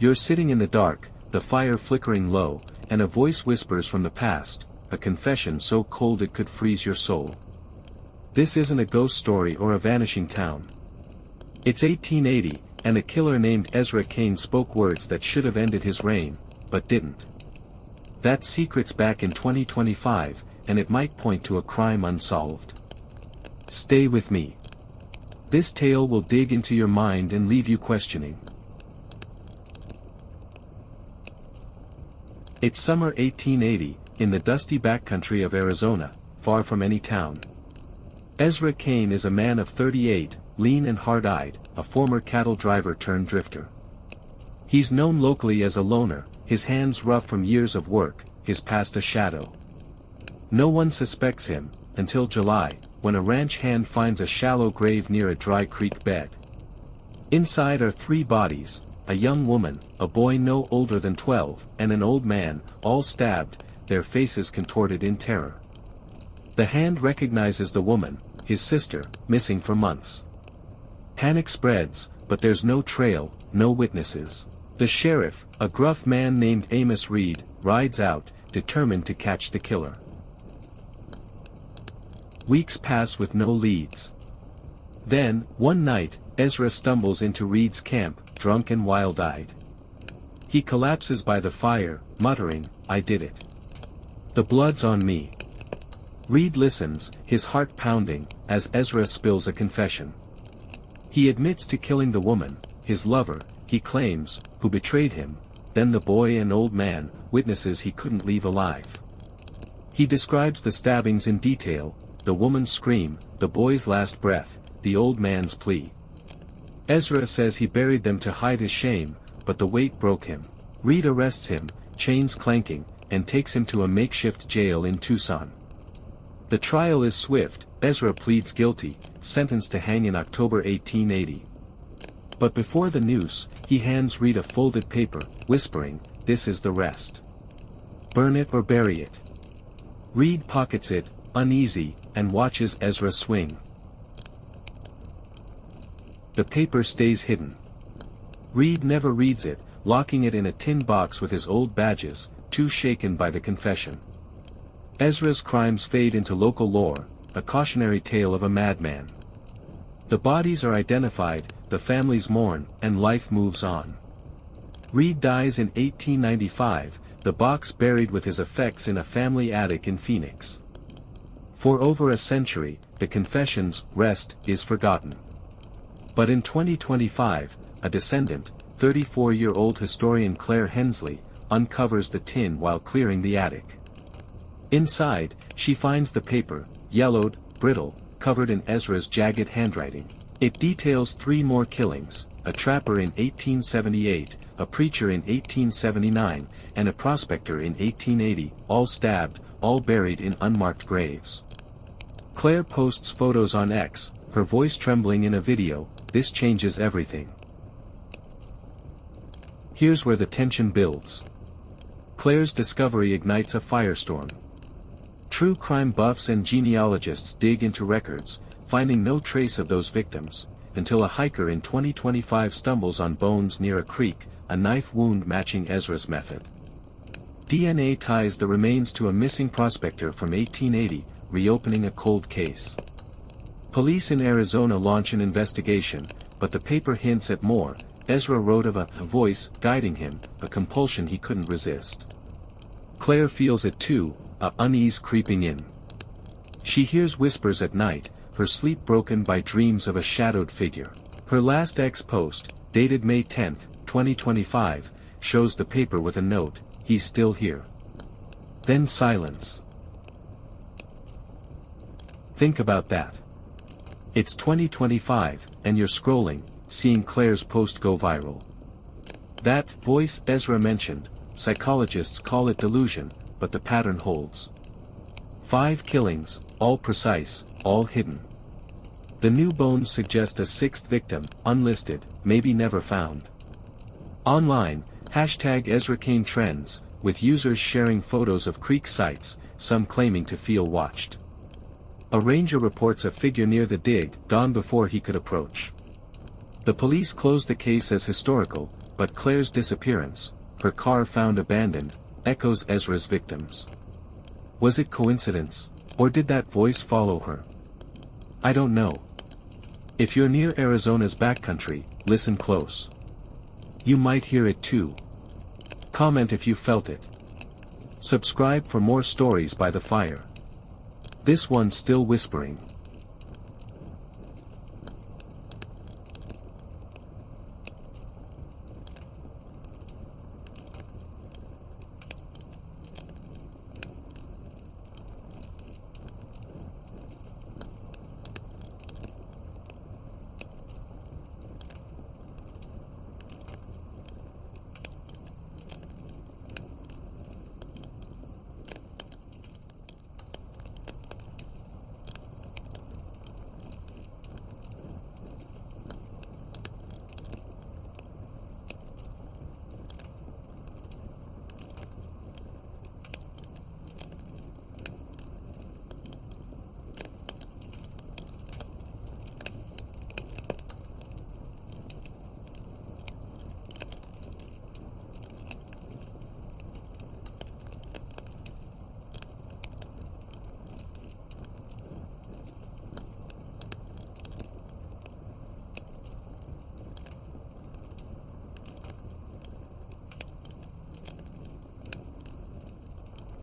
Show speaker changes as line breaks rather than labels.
You're sitting in the dark, the fire flickering low, and a voice whispers from the past, a confession so cold it could freeze your soul. This isn't a ghost story or a vanishing town. It's 1880, and a killer named Ezra Kane spoke words that should have ended his reign, but didn't. That secret's back in 2025, and it might point to a crime unsolved. Stay with me. This tale will dig into your mind and leave you questioning. It's summer 1880, in the dusty backcountry of Arizona, far from any town. Ezra Kane is a man of 38, lean and hard-eyed, a former cattle driver turned drifter. He's known locally as a loner, his hands rough from years of work, his past a shadow. No one suspects him, until July, when a ranch hand finds a shallow grave near a dry creek bed. Inside are 3 bodies, a young woman, a boy no older than 12, and an old man, all stabbed, their faces contorted in terror. The hand recognizes the woman, his sister, missing for months. Panic spreads, but there's no trail, no witnesses. The sheriff, a gruff man named Amos Reed, rides out, determined to catch the killer. Weeks pass with no leads. Then, one night, Ezra stumbles into Reed's camp, drunk and wild-eyed. He collapses by the fire, muttering, "I did it. The blood's on me." Reed listens, his heart pounding, as Ezra spills a confession. He admits to killing the woman, his lover, he claims, who betrayed him, then the boy and old man, witnesses he couldn't leave alive. He describes the stabbings in detail, the woman's scream, the boy's last breath, the old man's plea. Ezra says he buried them to hide his shame, but the weight broke him. Reed arrests him, chains clanking, and takes him to a makeshift jail in Tucson. The trial is swift, Ezra pleads guilty, sentenced to hang in October 1880. But before the noose, he hands Reed a folded paper, whispering, "This is the rest. Burn it or bury it." Reed pockets it, uneasy, and watches Ezra swing. The paper stays hidden. Reed never reads it, locking it in a tin box with his old badges, too shaken by the confession. Ezra's crimes fade into local lore, a cautionary tale of a madman. The bodies are identified, the families mourn, and life moves on. Reed dies in 1895, the box buried with his effects in a family attic in Phoenix. For over a century, the confession's rest is forgotten. But in 2025, a descendant, 34-year-old historian Claire Hensley, uncovers the tin while clearing the attic. Inside, she finds the paper, yellowed, brittle, covered in Ezra's jagged handwriting. It details 3 more killings, a trapper in 1878, a preacher in 1879, and a prospector in 1880, all stabbed, all buried in unmarked graves. Claire posts photos on X, her voice trembling in a video. This changes everything. Here's where the tension builds. Claire's discovery ignites a firestorm. True crime buffs and genealogists dig into records, finding no trace of those victims, until a hiker in 2025 stumbles on bones near a creek, a knife wound matching Ezra's method. DNA ties the remains to a missing prospector from 1880, reopening a cold case. Police in Arizona launch an investigation, but the paper hints at more. Ezra wrote of a voice guiding him, a compulsion he couldn't resist. Claire feels it too, a unease creeping in. She hears whispers at night, her sleep broken by dreams of a shadowed figure. Her last X post, dated May 10, 2025, shows the paper with a note, "He's still here." Then silence. Think about that. It's 2025, and you're scrolling, seeing Claire's post go viral. That voice Ezra mentioned, psychologists call it delusion, but the pattern holds. 5 killings, all precise, all hidden. The new bones suggest a 6th victim, unlisted, maybe never found. Online, #EzraKane trends, with users sharing photos of creek sites, some claiming to feel watched. A ranger reports a figure near the dig, gone before he could approach. The police close the case as historical, but Claire's disappearance, her car found abandoned, echoes Ezra's victims. Was it coincidence, or did that voice follow her? I don't know. If you're near Arizona's backcountry, listen close. You might hear it too. Comment if you felt it. Subscribe for more stories by the fire. This one's still whispering.